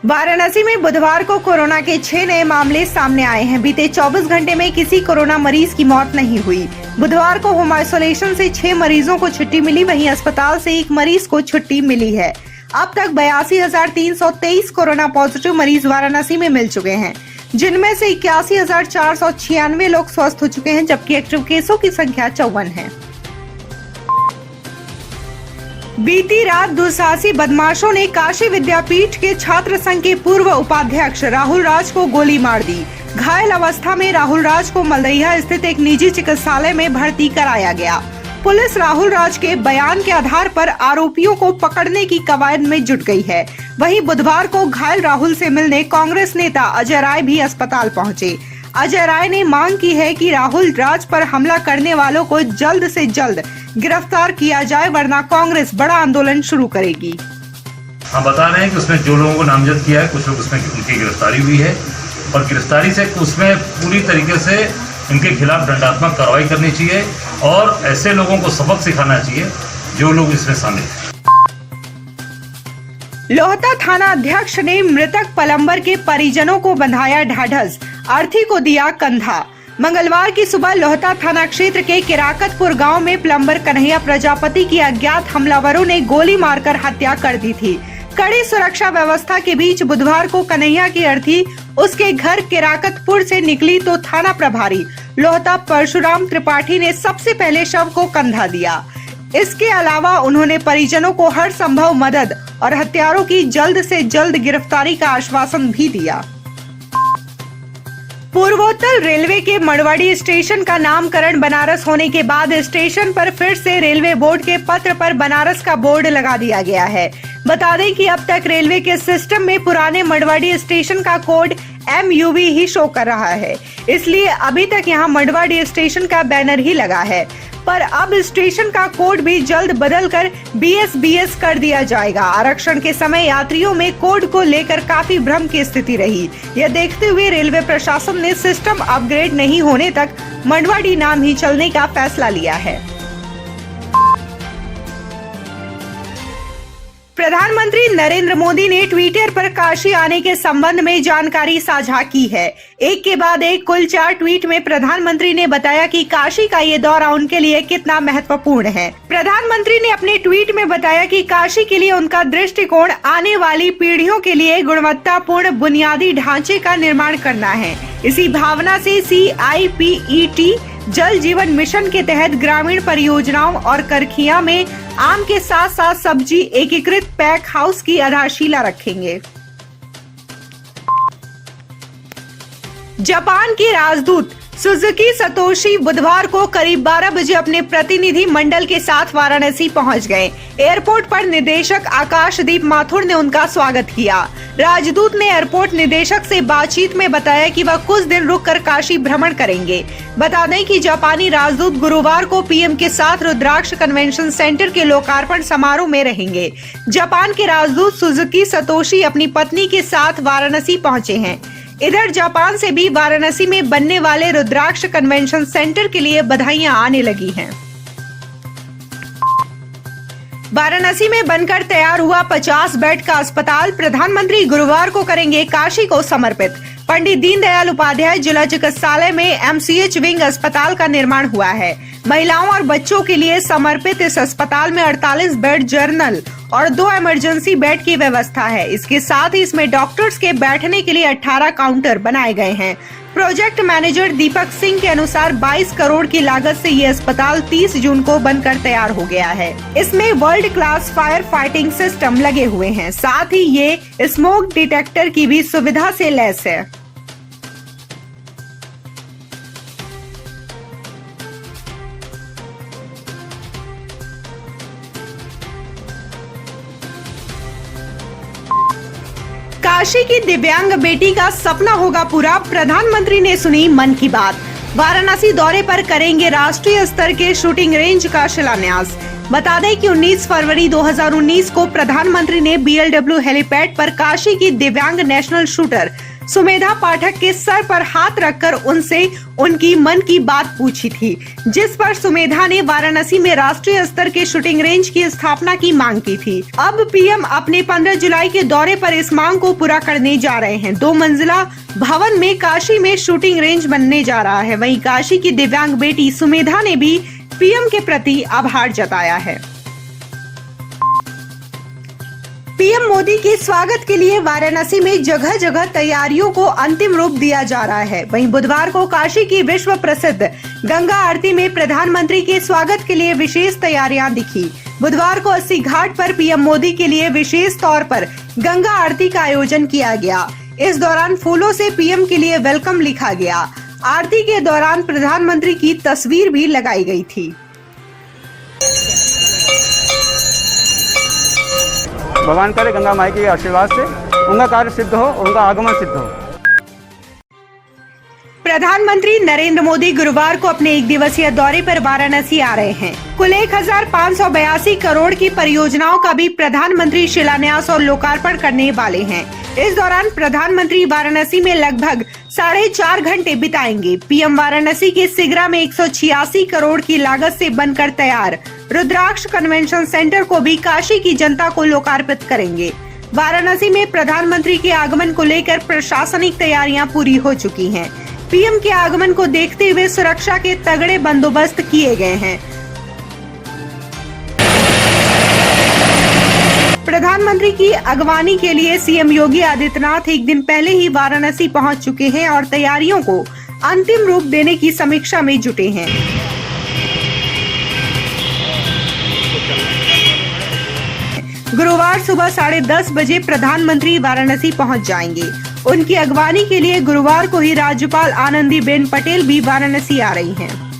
वाराणसी में बुधवार को कोरोना के 6 नए मामले सामने आए हैं। बीते 24 घंटे में किसी कोरोना मरीज की मौत नहीं हुई। बुधवार को होम आइसोलेशन से 6 मरीजों को छुट्टी मिली, वहीं अस्पताल से 1 मरीज को छुट्टी मिली है। अब तक 82,323 कोरोना पॉजिटिव मरीज वाराणसी में मिल चुके हैं, जिनमें से 81,496 लोग स्वस्थ हो चुके हैं, जबकि एक्टिव केसों की संख्या 54 है। बीती रात दुस्साहसी बदमाशों ने काशी विद्यापीठ के छात्र संघ के पूर्व उपाध्यक्ष राहुल राज को गोली मार दी। घायल अवस्था में राहुल राज को मलदहिया स्थित एक निजी चिकित्सालय में भर्ती कराया गया। पुलिस राहुल राज के बयान के आधार पर आरोपियों को पकड़ने की कवायद में जुट गई है। वहीं बुधवार को घायल राहुल से मिलने कांग्रेस नेता अजय राय भी अस्पताल पहुंचे। अजय राय ने मांग की है कि राहुल राज पर हमला करने वालों को जल्द से जल्द गिरफ्तार किया जाए, वरना कांग्रेस बड़ा आंदोलन शुरू करेगी। हम बता रहे हैं कि उसमें जो लोगों को नामजद किया है, कुछ लोग उसमें उनकी गिरफ्तारी हुई है और गिरफ्तारी से उसमें पूरी तरीके से इनके खिलाफ दंडात्मक कार्रवाई करनी चाहिए और ऐसे लोगों को सबक सिखाना चाहिए जो लोग इसमें शामिल हैं। लोहता थाना अध्यक्ष ने मृतक प्लम्बर के परिजनों को बंधाया ढाढ़स, अर्थी को दिया कंधा। मंगलवार की सुबह लोहता थाना क्षेत्र के किराकतपुर गांव में प्लम्बर कन्हैया प्रजापति की अज्ञात हमलावरों ने गोली मारकर हत्या कर दी थी। कड़ी सुरक्षा व्यवस्था के बीच बुधवार को कन्हैया की अर्थी उसके घर किराकतपुर से निकली तो थाना प्रभारी लोहता परशुराम त्रिपाठी ने सबसे पहले शव को कंधा दिया। इसके अलावा उन्होंने परिजनों को हर संभव मदद और हत्यारों की जल्द से जल्द गिरफ्तारी का आश्वासन भी दिया। पूर्वोत्तर रेलवे के मड़वाड़ी स्टेशन का नामकरण बनारस होने के बाद स्टेशन पर फिर से रेलवे बोर्ड के पत्र पर बनारस का बोर्ड लगा दिया गया है। बता दें कि अब तक रेलवे के सिस्टम में पुराने मड़वाड़ी स्टेशन का कोड MUV ही शो कर रहा है, इसलिए अभी तक यहां मड़वाड़ी स्टेशन का बैनर ही लगा है। पर अब स्टेशन का कोड भी जल्द बदलकर BS कर दिया जाएगा। आरक्षण के समय यात्रियों में कोड को लेकर काफी भ्रम की स्थिति रही। यह देखते हुए रेलवे प्रशासन ने सिस्टम अपग्रेड नहीं होने तक मड़वाड़ी नाम ही चलने का फैसला लिया है। प्रधानमंत्री नरेंद्र मोदी ने ट्विटर पर काशी आने के संबंध में जानकारी साझा की है। एक के बाद एक कुल 4 ट्वीट में प्रधानमंत्री ने बताया कि काशी का ये दौरा उनके लिए कितना महत्वपूर्ण है। प्रधानमंत्री ने अपने ट्वीट में बताया कि काशी के लिए उनका दृष्टिकोण आने वाली पीढ़ियों के लिए गुणवत्तापूर्ण बुनियादी ढांचे का निर्माण करना है। इसी भावना से CIPET जल जीवन मिशन के तहत ग्रामीण परियोजनाओं और करखिया में आम के साथ साथ सब्जी एकीकृत पैक हाउस की आधारशिला रखेंगे। जापान की राजदूत सुजुकी सतोशी बुधवार को करीब 12 बजे अपने प्रतिनिधि मंडल के साथ वाराणसी पहुंच गए। एयरपोर्ट पर निदेशक आकाशदीप माथुर ने उनका स्वागत किया। राजदूत ने एयरपोर्ट निदेशक से बातचीत में बताया कि वह कुछ दिन रुककर काशी भ्रमण करेंगे। बता दें कि जापानी राजदूत गुरुवार को PM के साथ रुद्राक्ष कन्वेंशन सेंटर के लोकार्पण समारोह में रहेंगे। जापान के राजदूत सुजुकी सतोशी अपनी पत्नी के साथ वाराणसी पहुंचे हैं। इधर जापान से भी वाराणसी में बनने वाले रुद्राक्ष कन्वेंशन सेंटर के लिए बधाइयां आने लगी हैं। वाराणसी में बनकर तैयार हुआ 50 बेड का अस्पताल प्रधानमंत्री गुरुवार को करेंगे काशी को समर्पित। पंडित दीनदयाल उपाध्याय जिला चिकित्सालय में MCH विंग अस्पताल का निर्माण हुआ है। महिलाओं और बच्चों के लिए समर्पित इस अस्पताल में 48 बेड जनरल और 2 इमरजेंसी बेड की व्यवस्था है। इसके साथ ही इसमें डॉक्टर्स के बैठने के लिए 18 काउंटर बनाए गए हैं। प्रोजेक्ट मैनेजर दीपक सिंह के अनुसार 22 करोड़ की लागत से ये अस्पताल 30 जून को बनकर तैयार हो गया है। इसमें world class fire fighting system लगे हुए हैं, साथ ही ये स्मोक डिटेक्टर की भी सुविधा से लैस है। काशी की दिव्यांग बेटी का सपना होगा पूरा, प्रधानमंत्री ने सुनी मन की बात। वाराणसी दौरे पर करेंगे राष्ट्रीय स्तर के शूटिंग रेंज का शिलान्यास। बता दें कि 19 फरवरी 2019 को प्रधानमंत्री ने BLW हेलीपैड पर काशी की दिव्यांग नेशनल शूटर सुमेधा पाठक के सर पर हाथ रखकर उनसे उनकी मन की बात पूछी थी, जिस पर सुमेधा ने वाराणसी में राष्ट्रीय स्तर के शूटिंग रेंज की स्थापना की मांग की थी। अब पीएम अपने 15 जुलाई के दौरे पर इस मांग को पूरा करने जा रहे हैं। 2 मंजिला भवन में काशी में शूटिंग रेंज बनने जा रहा है। वहीं काशी की दिव्यांग बेटी सुमेधा ने भी पीएम के प्रति आभार जताया है। पीएम मोदी के स्वागत के लिए वाराणसी में जगह जगह तैयारियों को अंतिम रूप दिया जा रहा है। वहीं बुधवार को काशी की विश्व प्रसिद्ध गंगा आरती में प्रधानमंत्री के स्वागत के लिए विशेष तैयारियां दिखी। बुधवार को 80 घाट पर पीएम मोदी के लिए विशेष तौर पर गंगा आरती का आयोजन किया गया। इस दौरान फूलों से पीएम के लिए वेलकम लिखा गया। आरती के दौरान प्रधानमंत्री की तस्वीर भी लगाई गई थी। भगवान करे गंगा माई के आशीर्वाद से उनका कार्य सिद्ध हो, उनका आगमन सिद्ध हो। प्रधानमंत्री नरेंद्र मोदी गुरुवार को अपने 1 दिवसीय दौरे पर वाराणसी आ रहे हैं। कुल 1582 करोड़ की परियोजनाओं का भी प्रधानमंत्री शिलान्यास और लोकार्पण करने वाले हैं। इस दौरान प्रधानमंत्री वाराणसी में लगभग 4.5 घंटे बिताएंगे। पीएम वाराणसी के सिगरा में 186 करोड़ की लागत से बनकर तैयार रुद्राक्ष कन्वेंशन सेंटर को भी काशी की जनता को लोकार्पित करेंगे। वाराणसी में प्रधानमंत्री के आगमन को लेकर प्रशासनिक तैयारियां पूरी हो चुकी हैं। पीएम के आगमन को देखते हुए सुरक्षा के तगड़े बंदोबस्त किए गए हैं। प्रधानमंत्री की अगवानी के लिए सीएम योगी आदित्यनाथ एक दिन पहले ही वाराणसी पहुंच चुके हैं और तैयारियों को अंतिम रूप देने की समीक्षा में जुटे हैं। गुरुवार सुबह 10:30 बजे प्रधानमंत्री वाराणसी पहुंच जाएंगे। उनकी अगवानी के लिए गुरुवार को ही राज्यपाल आनंदीबेन पटेल भी वाराणसी आ रही हैं।